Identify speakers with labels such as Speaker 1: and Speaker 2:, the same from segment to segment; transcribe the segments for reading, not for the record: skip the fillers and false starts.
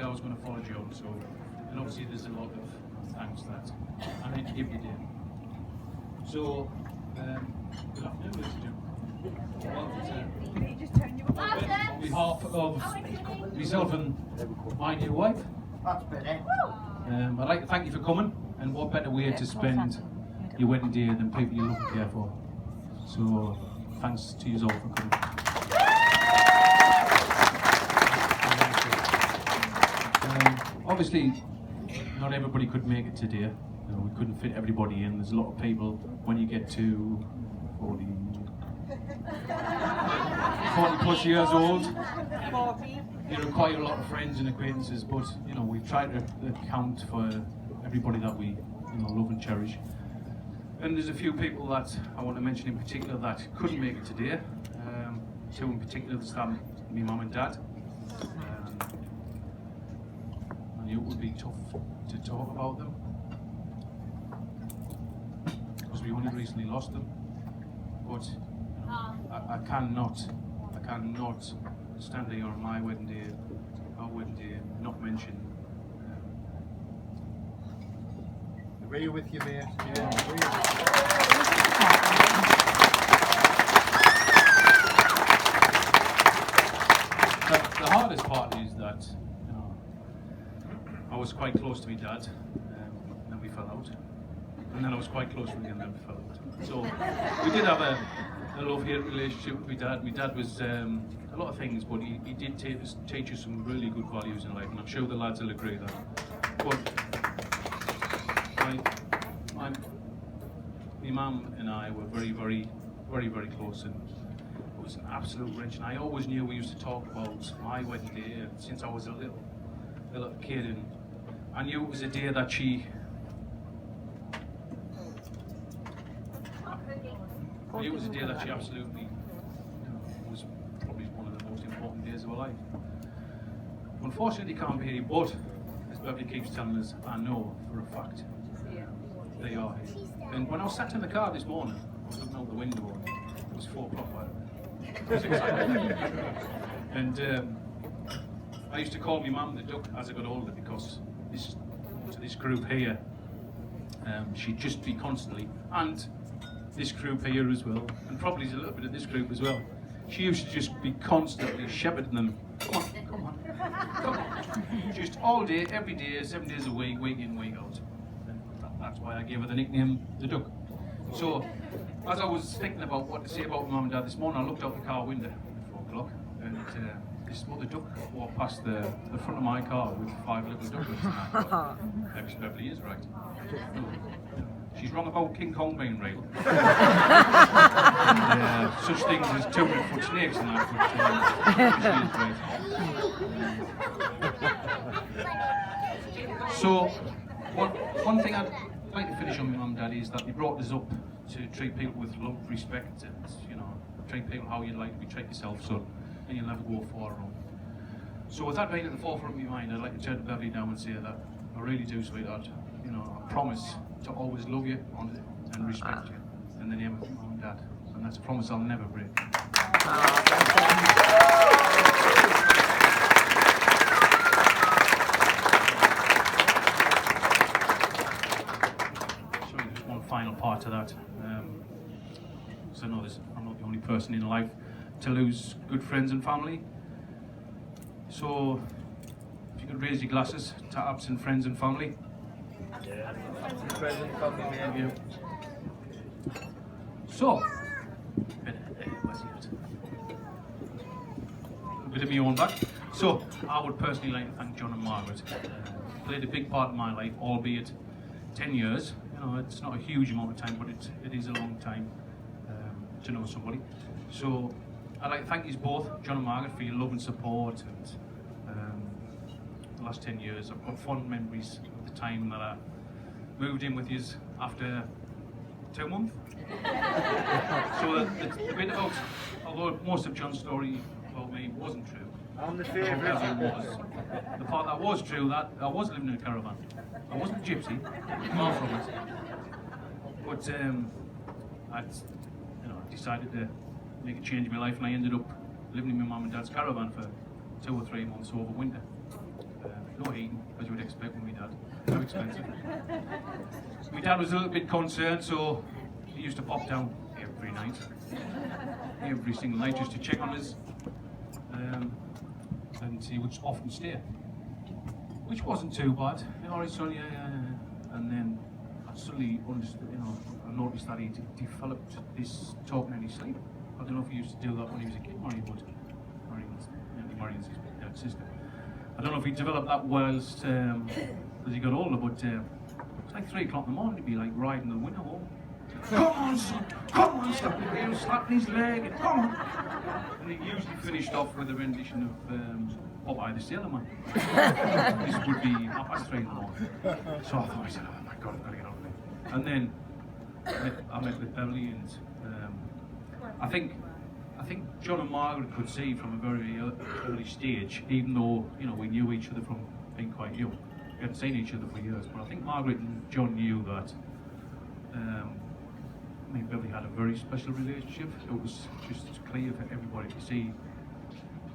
Speaker 1: I was going to follow John, so, and obviously there's a lot of thanks to that, and I give you did. So, good afternoon, ladies and gentlemen. On behalf of myself and my new wife, I'd like to thank you for coming, and what better way to spend your wedding day than people you love and care for. So, thanks to you all for coming. Obviously, not everybody could make it today. You know, we couldn't fit everybody in. There's a lot of people when you get to 40 plus years old. You require a lot of friends and acquaintances, but you know, we've tried to account for everybody that we love and cherish. And there's a few people that I want to mention in particular that couldn't make it today. Two in particular, that's my mum and dad. I knew it would be tough to talk about them because we only recently lost them. But I cannot stand here on my wedding day, our wedding day, not mention.
Speaker 2: Agree with you, mate. Yeah.
Speaker 1: The hardest part is that I was quite close to my dad, and then we fell out. And then I was quite close with him, and then we fell out. So we did have a love-hate relationship with my dad. My dad was a lot of things, but he did teach us some really good values in life, and I'm sure the lads will agree with that. But my mum and I were very, very, very, very close, and it was an absolute wrench. And I always knew we used to talk about my wedding day since I was a little kid, and I knew it was a day that she. I knew it was a day that she absolutely was probably one of the most important days of her life. Unfortunately, can't be here, but as Beverly keeps telling us, I know for a fact they are here. And when I was sat in the car this morning, I was looking out the window, and it was 4 o'clock by the way. I was excited. And I used to call my mum the duck as I got older because this group here, she'd just be constantly, and this group here as well, and probably a little bit of this group as well. She used to just be constantly shepherding them. Come on. Just all day, every day, 7 days a week, week in, week out. And that's why I gave her the nickname, the Duck. So, as I was thinking about what to say about my mum and dad this morning, I looked out the car window at 4 o'clock, and this mother duck walked past the front of my car with 5 little ducklings. Maybe Beverly is right. She's wrong about King Kong being real. And, such things as 200-foot snakes and that, she is right. So, one thing I'd like to finish on my mum and dad is that they brought us up to treat people with love, respect, and treat people how you'd like to be treated yourself, so and you'll never go far wrong. So with that being at the forefront of my mind, I'd like to turn to Beverly now and say that I really do, sweetheart. I promise to always love you, honour you, and respect you in the name of mum and dad. And that's a promise I'll never break. So just one final part to that. So I know I'm not the only person in life to lose good friends and family. So if you could raise your glasses to absent friends and family.
Speaker 2: Yeah. Friends and family, yeah.
Speaker 1: So, a bit of my own back. So, I would personally like to thank John and Margaret. Played a big part in my life, albeit 10 years. It's not a huge amount of time, but it is a long time to know somebody. So, I'd like to thank you both, John and Margaret, for your love and support. And the last 10 years, I've got fond memories of the time that I moved in with you after 2 months. So the bit about, although most of John's story about me wasn't true,
Speaker 2: I'm the favourite.
Speaker 1: The part that was true, that I was living in a caravan. I wasn't a gypsy, far from it. But I decided to make a change in my life, and I ended up living in my mum and dad's caravan for 2 or 3 months over winter. no heating, as you would expect with my dad. How expensive. My dad was a little bit concerned, so he used to pop down every night, every single night, just to check on us. And he would often stay, which wasn't too bad. Alright, son, yeah. And then I suddenly understood, I noticed that he developed this talking in his sleep. I don't know if he used to do that when he was a kid, marrying his sister. I don't know if he developed that whilst as he got older, but it's like 3 o'clock in the morning. He'd be like riding the window home. Come on, son, come on, stop it. He was slapping his leg, and come on. And he usually finished off with a rendition of Popeye the Sailor Man. This would be 3:30 in the morning. So I thought, I said, oh my God, I've got to get on with it. And then I met with Beverly, and I think John and Margaret could see from a very early stage, even though we knew each other from being quite young. We hadn't seen each other for years, but I think Margaret and John knew that me and Beverly had a very special relationship. It was just clear for everybody to see.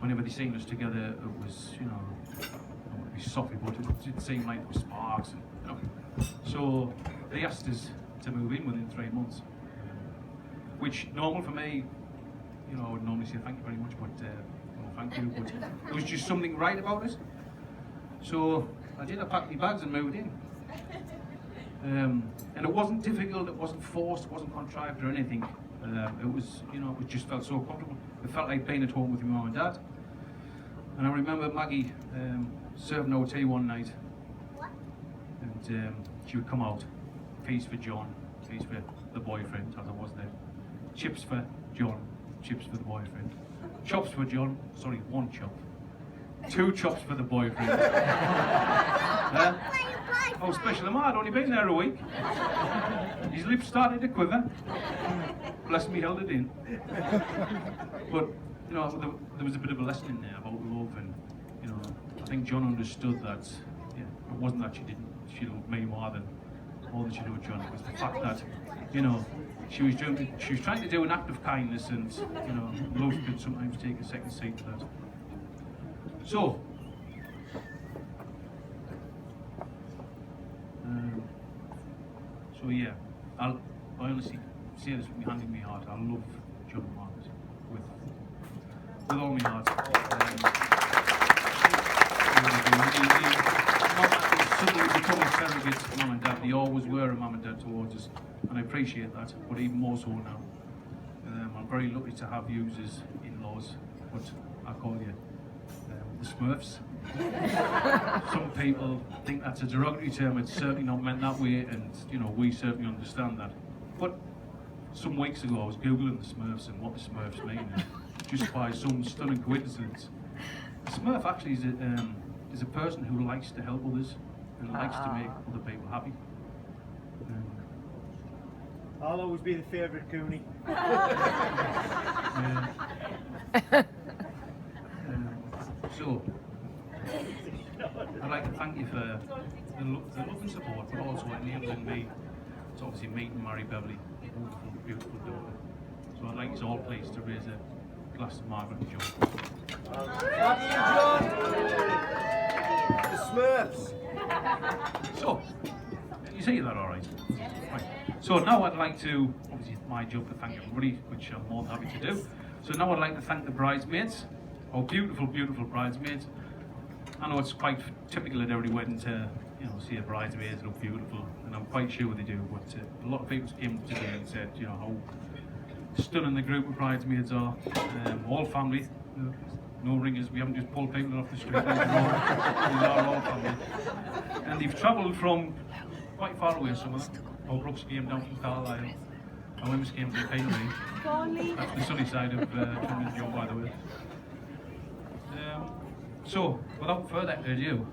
Speaker 1: Whenever they seen us together, it was, I don't want to be soppy, but it seemed like there was sparks. So they asked us to move in within 3 months, which normal for me. I would normally say thank you very much, but no thank you. But there was just something right about it. So I did. I packed my bags and moved in. And it wasn't difficult. It wasn't forced. It wasn't contrived or anything. It was, it just felt so comfortable. It felt like being at home with my mum and dad. And I remember Maggie serving our tea one night, and she would come out, peas for John, peas for the boyfriend, as I was there, chips for John, chips for the boyfriend, chops for John, sorry, 1 chop, 2 chops for the boyfriend. How special am I? I'd only been there a week. His lips started to quiver. Bless me, held it in. But, there was a bit of a lesson in there about love, and, I think John understood that, it wasn't that she loved me more than she loved John. It was the fact that, she was trying to do an act of kindness, and, love could sometimes take a second seat to that. So, yeah, I honestly say this with my hand in my heart. I love John and Margaret with all my heart. Not that they suddenly become a surrogate to mum and dad. They always were a mum and dad towards us, and I appreciate that, but even more so now. I'm very lucky to have you as in-laws, but I call you the Smurfs. Some people think that's a derogatory term. It's certainly not meant that way, and we certainly understand that. But some weeks ago I was googling the Smurfs and what the Smurfs mean, and just by some stunning coincidence, a Smurf actually is a person who likes to help others and likes to make other people happy.
Speaker 2: I'll always be the favourite cooney.
Speaker 1: So, I'd like to thank you for the love and support, but also enabling me to obviously meet and marry Beverly, a wonderful, beautiful daughter. So I'd like you all please to raise a glass to Margaret and John.
Speaker 2: The Smurfs.
Speaker 1: So, you see that all right? Right. So now I'd like to, obviously it's my job to thank everybody, which I'm more than happy to do. So now I'd like to thank the bridesmaids, our beautiful, beautiful bridesmaids. I know it's quite typical at every wedding to, see a bridesmaids look beautiful, and I'm quite sure they do, but a lot of people came today and said, how stunning the group of bridesmaids are, all family, no ringers, we haven't just pulled people off the street, these are all family. And they've travelled from quite far away, some of them. Our Brooks came down from Carlisle, our women's came from Peterlee. That's the sunny side of Trinity John, by the way. So, without further ado,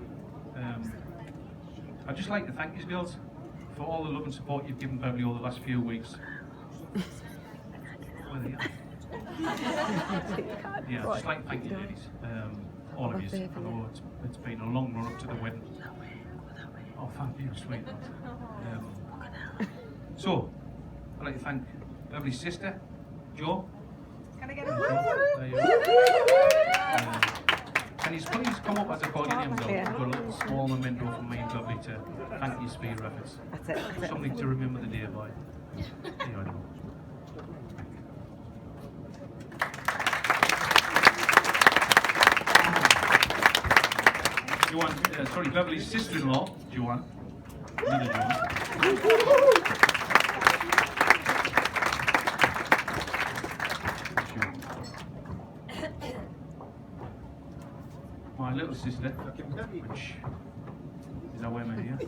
Speaker 1: I'd just like to thank you girls for all the love and support you've given Beverly over the last few weeks. Well, yeah, I'd just like to thank you ladies, all of you. I know it's been a long run up to the wedding. Oh, thank you, sweet. So, I'd like to thank Beverly's sister, Jo.
Speaker 3: Can I get a
Speaker 1: Can you please come up as I call your name, girl? We've got a little small memento from me and Beverly to thank you for your efforts.
Speaker 3: That's it.
Speaker 1: Something to remember the day by. Yeah, I know. Sorry, Beverly's sister-in-law, Joanne. Another Joanne. My little sister, which is that way I'm here.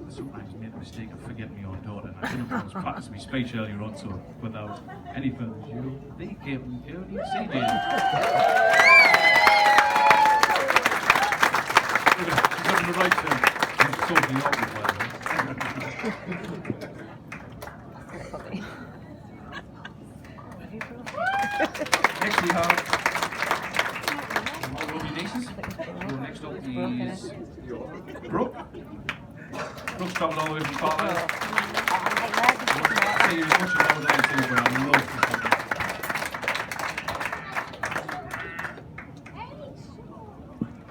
Speaker 1: Sometimes made the mistake of forgetting my own daughter, and I didn't want to practice my speech earlier on, so without any further ado, the Captain Cooney CJ. She's on the right turn. She's totally awkward, by the way. Next we have our lovely nieces. So next up is Brooke. Brooke's traveled all the way from Scotland. I say you're as much as I would too, but I love this one.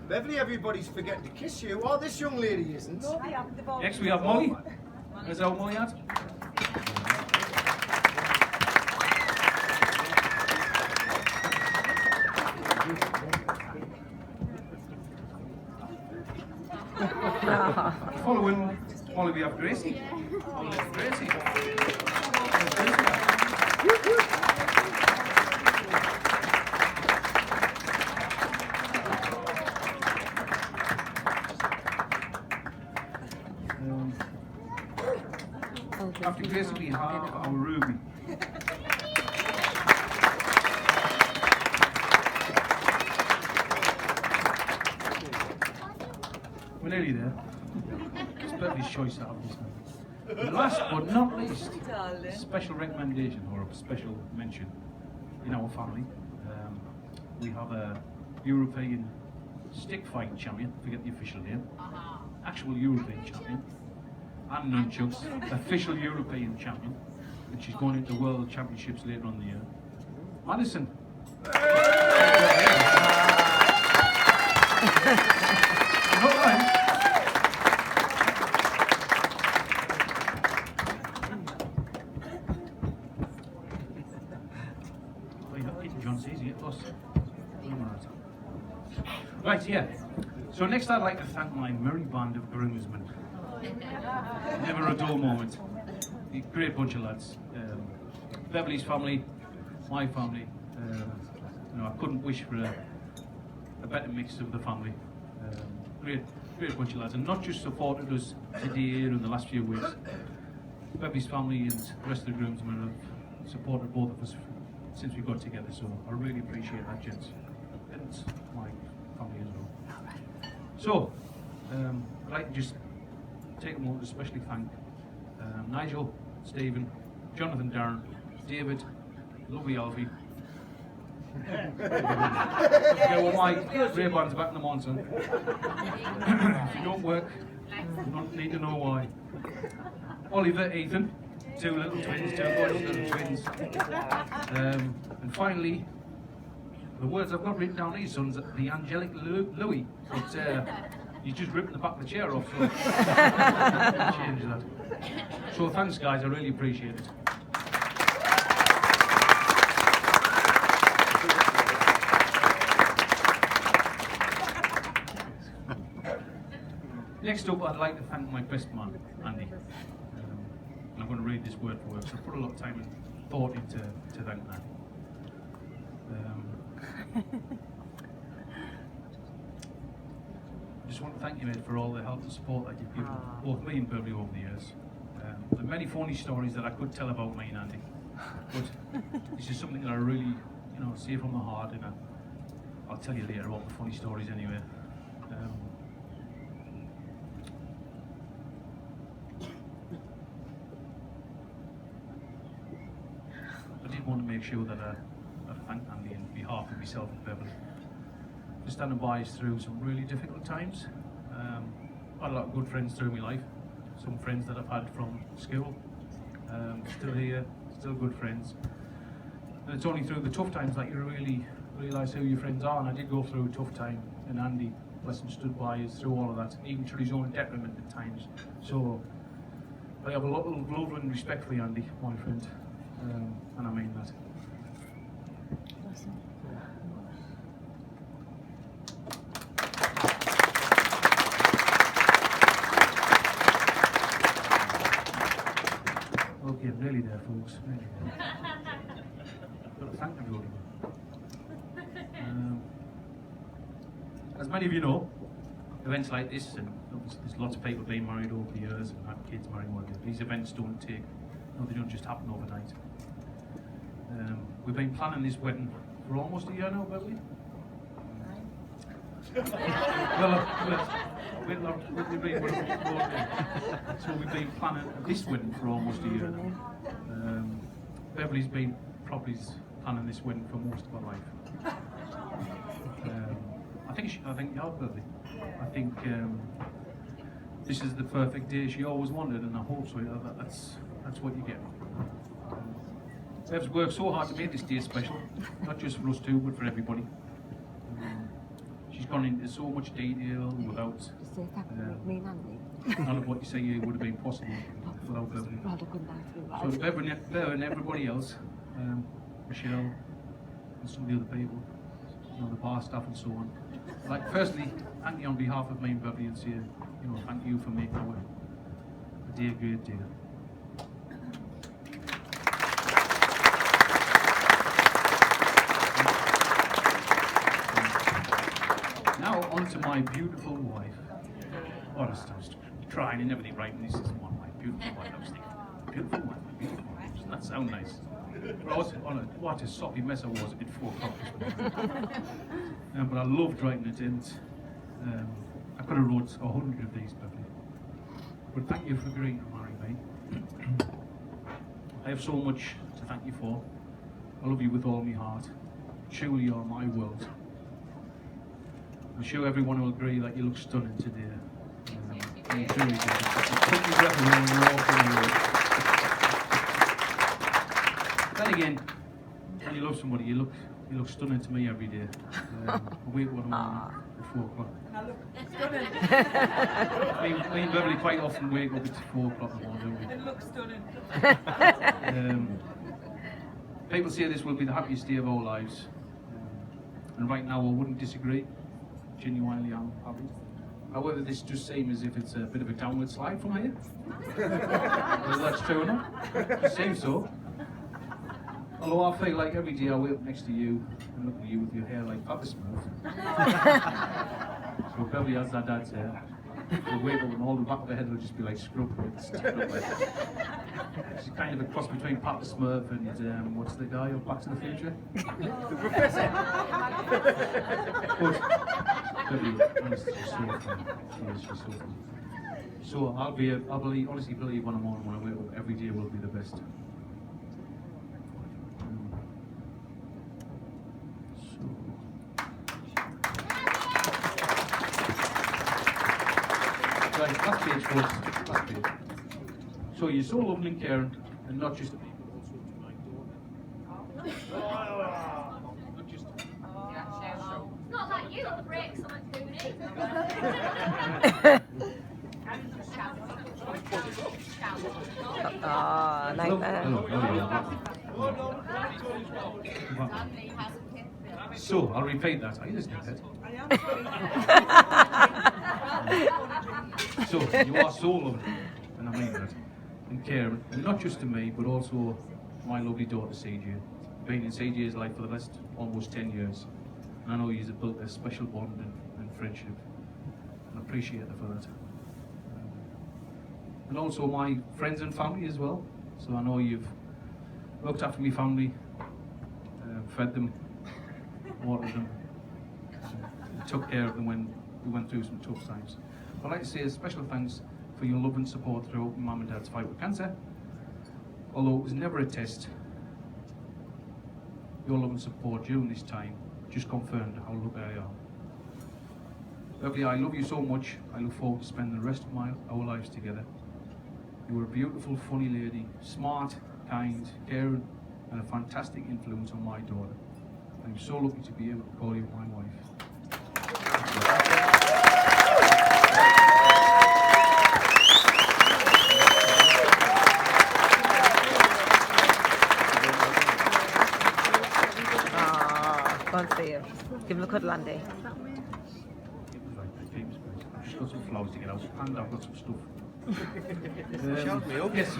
Speaker 4: Beverly, everybody's forgetting to kiss you. Oh, this young lady isn't.
Speaker 1: Next we have Molly. There's our Molly at. Following Molly we have Gracie. Molly and Gracie. After Gracie we have our Ruby. We're nearly there. It's Beverly's choice out of this one. And last but not least, special recommendation or a special mention in our family. We have a European stick fighting champion, forget the official name, actual European champion, and nunchucks, official European champion, and she's going into World Championships later on in the year. Madison. Not right. Right, yeah. So next I'd like to thank my merry band of groomsmen. Never a dull moment. A great bunch of lads. Beverly's family, my family. I couldn't wish for a better mix of the family. Great bunch of lads, and not just supported us today and the last few weeks. Beverly's family and the rest of the groomsmen have supported both of us since we got together, so I really appreciate that, gents. And my family as well. So, I'd like to just take a moment to especially thank Nigel, Stephen, Jonathan, Darren, David, lovely Alfie. Yeah, well, my Ray-Ban's back in the morning, son. If you don't work, you don't need to know why. Oliver, Ethan, two little twins, two gorgeous little twins. And finally, the words I've got written down here, sons, the angelic Louis. But you just ripped the back of the chair off, so change that. So thanks, guys, I really appreciate it. Next up, I'd like to thank my best man, Andy. And I'm going to read this word for word, so I put a lot of time and thought into thanking Andy. I just want to thank you, mate, for all the help and support that you've given both me and Beverly over the years. There are many funny stories that I could tell about me and Andy, but this is something that I really, say from the heart, and I'll tell you later about the funny stories anyway. I did want to make sure that I thank Andy on behalf of myself and Beverly for standing by us through some really difficult times. I had a lot of good friends through my life, some friends that I've had from school, still here, still good friends. And it's only through the tough times that you really realise who your friends are. And I did go through a tough time, and Andy, bless him, stood by us through all of that, even to his own detriment at times. So I have a lot of love and respect for you, Andy, my friend, and I mean that. Okay, I'm nearly there, folks. Nearly there. Got to thank everybody. As many of you know, events like this, and there's lots of people being married over the years and have kids marrying over the years. These events don't take, they don't just happen overnight. We've been planning this wedding for almost a year now, haven't we? So we've been planning this wedding for almost a year now. Beverly's been probably planning this wedding for most of her life. I think yeah, Beverly. I think this is the perfect day she always wanted, and I hope so. That's what you get. Bev's worked so hard to make this day special, not just for us two, but for everybody. She's gone into so much detail without none of what you say here would have been possible without Beverly. So to Bev and everybody else, Michelle and some of the other people, the bar staff and so on. Like, firstly, thank you on behalf of me and Beverly, and say, thank you for making our day a great day. Now on to my beautiful wife. Honest, I was trying and everything right, and this is one, my beautiful wife. I was thinking, beautiful wife, beautiful wife. Doesn't that sound nice? But I was what a soppy mess I was at 4 o'clock this morning. But I loved writing it, and I could have wrote 100 of these, Beverly. But thank you for agreeing to marry me. I have so much to thank you for. I love you with all my heart. Truly, you're my world. I'm sure everyone will agree that you look stunning today. You truly do. You took your breath away when you walked in the road. Then again, when you love somebody, you look stunning to me every day. I wake one morning at 4 o'clock.
Speaker 3: I look stunning.
Speaker 1: Me and Beverly quite often wake up at 4 o'clock in the morning, don't we?
Speaker 3: It looks stunning.
Speaker 1: People say this will be the happiest day of our lives. And right now I wouldn't disagree. Genuinely, I'm happy. However, this does seem as if it's a bit of a downward slide from here. Whether that's true or not, it seems so. Although I feel like every day I wake up next to you and look at you with your hair like Papa Smurf. So Beverly has that dad's hair. She'll wake up and all the back of her head will just be like scrubbed. She's kind of a cross between Papa Smurf and what's the guy of Back to the Future?
Speaker 4: The Professor.
Speaker 1: But Beverly, honestly, she's so funny. She's so funny. So I honestly believe when I wake up, every day will be the best. Right, last page, folks. Last page. So you're so loving and caring, and not just to me, but also to my daughter. Not just to me.
Speaker 5: It's not like you got the brakes on it, cooney.
Speaker 6: Oh, nightmare.
Speaker 1: So I'll repeat that. Are you listening to it? So you are so loving, and I mean that, and caring, and not just to me, but also my lovely daughter CJ. Been in CJ's life for the last almost 10 years, and I know you've built a special bond and friendship, and I appreciate her for that. And also my friends and family as well. So I know you've looked after my family, fed them, watered them, took care of them when we went through some tough times. I'd like to say a special thanks for your love and support throughout my mum and dad's fight with cancer. Although it was never a test, your love and support during this time just confirmed how lucky I am. Beverly, I love you so much. I look forward to spending the rest of our lives together. You were a beautiful, funny lady, smart, kind, caring, and a fantastic influence on my daughter. I'm so lucky to be able to call you my wife.
Speaker 3: Go and see him. Give him a cuddle, Andy.
Speaker 1: I've just got some flowers to get out, and I've got some stuff.
Speaker 4: Shout me up.
Speaker 1: Yes,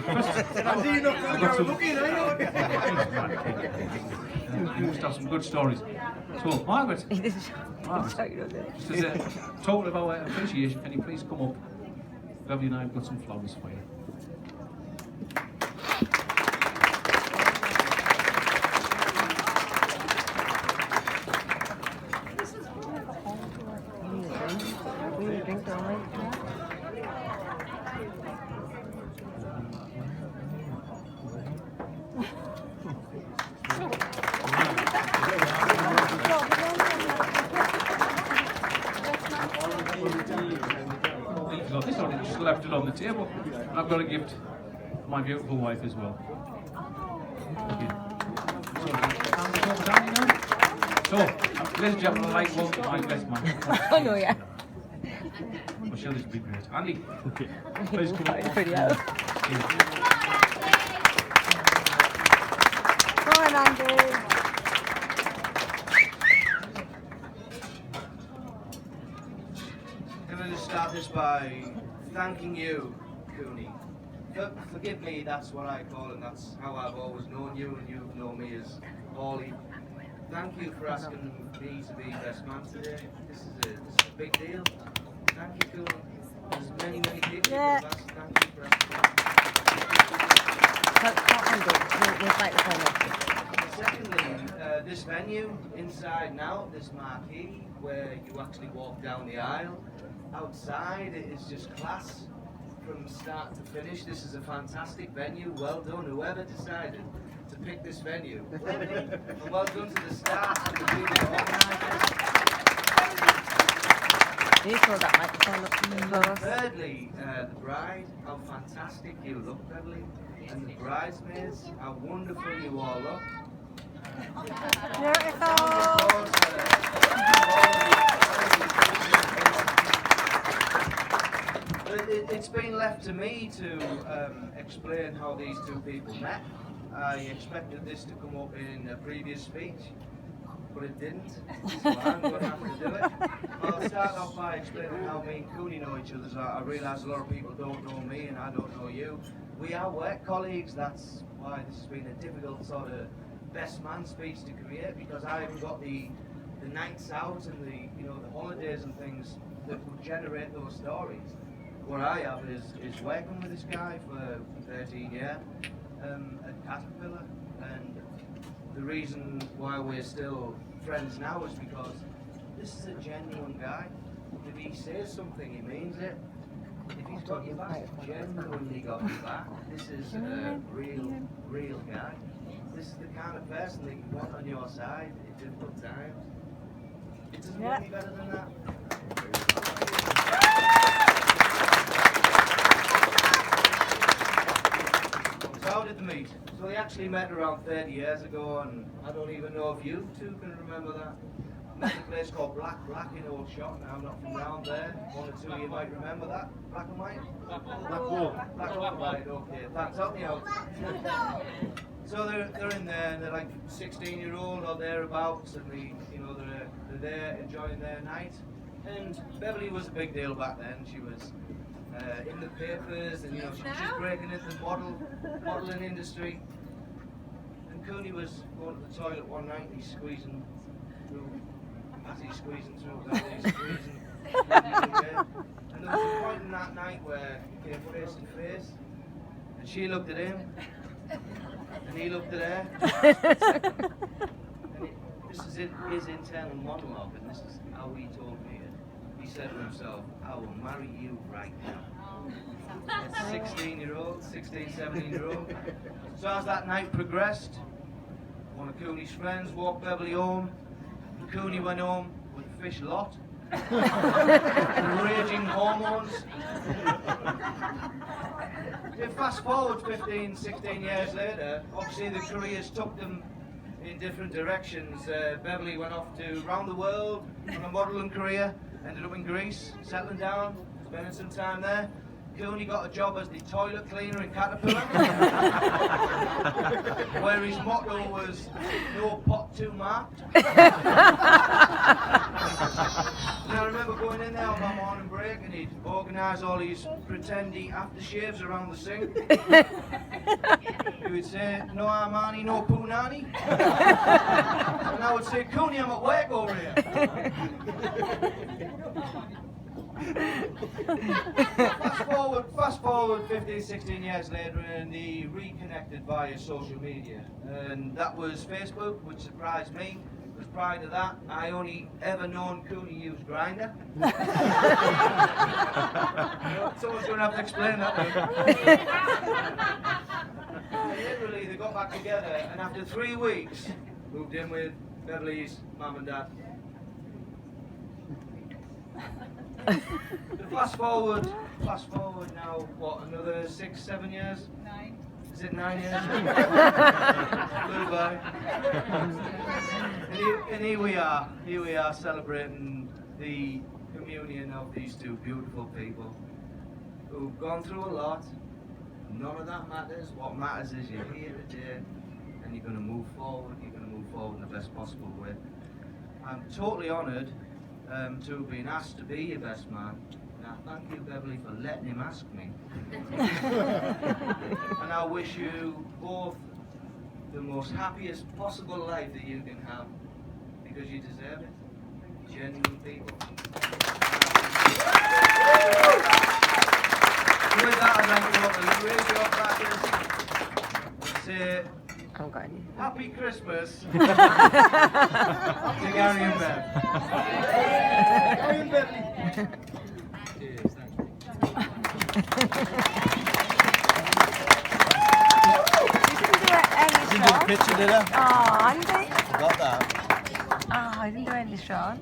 Speaker 4: Andy, you're not going to go looking, are
Speaker 1: you must have some good stories. So, Margaret,
Speaker 3: He didn't
Speaker 1: Margaret,
Speaker 3: shout you, did
Speaker 1: just as a token of our appreciation, can you please come up? Beverly and I have got some flowers for you.
Speaker 3: We need a drink, don't we?
Speaker 1: Got this on, just left it on the table. And I've got a gift for my beautiful wife as well. Okay. So, ladies and gentlemen, I'd like to welcome my best man.
Speaker 3: I know, yeah.
Speaker 1: Michelle, this will be great. Andy, please come on.
Speaker 3: Pretty out. Come on, Andy.
Speaker 2: Can I just start this by thanking you, Cooney? Forgive me, that's what I call it, that's how I've always known you, and you've known me as Paulie. Thank you for asking me to be best man today. This is a big deal. Thank you, Cooney. There's many people
Speaker 3: Yeah.
Speaker 2: who have asked. Thank you for asking.
Speaker 3: We'll fight the phone.
Speaker 2: Secondly, this venue, inside now, this marquee, where you actually walk down the aisle, outside it is just class from start to finish. This is a fantastic venue. Well done, whoever decided to pick this venue. Well done. And well done to the staff and the people organisers.
Speaker 3: You throw that microphone up close.
Speaker 2: Thirdly, the bride, how fantastic you look, Beverly. And the bridesmaids, how wonderful you all look. It's been left to me to explain how these two people met. I expected this to come up in a previous speech, but it didn't, so I'm going to have to do it. I'll start off by explaining how me and Cooney know each other. So I realise a lot of people don't know me and I don't know you. We are work colleagues, that's why this has been a difficult sort of best man speech to create, because I haven't got the nights out and the holidays and things that would generate those stories. What I have is working with this guy for 13 years at Caterpillar, and the reason why we're still friends now is because this is a genuine guy. If he says something, he means it. If he's got your back, genuinely got your back. This is a real guy. This is the kind of person that you want on your side in difficult times. It doesn't get any better than that. So how did they meet? So they actually met around 30 years ago, and I don't even know if you two can remember that. Met a place called Black in Old Shot. Now I'm not from around there. One or two of you might remember that. Black and white? Black and white, okay. Thanks, help me out. So they're in there, and they're like 16-year-old or thereabouts, and they're there enjoying their night. And Beverly was a big deal back then. She was in the papers, and she was just breaking into the modelling industry. And Cooney was going to the toilet one night, and he's squeezing through. As he's squeezing through, he's squeezing. And there was a point in that night where he came face to face, and she looked at him, and he looked at her. And this is his internal monologue, and this is how he told me it. He said to himself, I will marry you right now. 16-year-old, 16, 17-year-old. So as that night progressed, one of Cooney's friends walked Beverly home. Cooney went home with a fish lot, raging hormones. fast forward 15, 16 years later, obviously the careers took them in different directions. Beverly went off to round the world on a modelling career, ended up in Greece, settling down, spending some time there. Cooney got a job as the toilet cleaner in Caterpillar, where his motto was, no pot too marked. And I remember going in there on my morning break and he'd organise all these pretendy aftershaves around the sink. He would say, no Armani, no Punani. And I would say, Cooney, I'm at work over here. Fast forward 15, 16 years later and he reconnected via social media. And that was Facebook, which surprised me. Because prior to that, I only ever known Cooney use Grindr. Someone's going to have to explain that to me. Literally, they got back together and after 3 weeks, moved in with Beverly's mum and dad. Fast forward now, what, another 6, 7 years? 9. Is it 9 years? Flew by. And here we are celebrating the communion of these two beautiful people who've gone through a lot. None of that matters. What matters is you're here today and you're going to move forward. You're going to move forward in the best possible way. I'm totally honoured to have been asked to be your best man. Now, thank you, Beverly, for letting him ask me. And I wish you both the most happiest possible life that you can have, because you deserve it. Genuine people. With that, I'd like to open the radio crackers and say,
Speaker 3: I'm going.
Speaker 2: Happy Christmas to Gary and Bev.
Speaker 4: Gary and Beverly.
Speaker 2: Cheers, thank you.
Speaker 3: You didn't do English, Sean?
Speaker 6: Picture, did I?
Speaker 3: Oh, Andy.
Speaker 6: Got that.
Speaker 3: Oh, I didn't do English, Sean.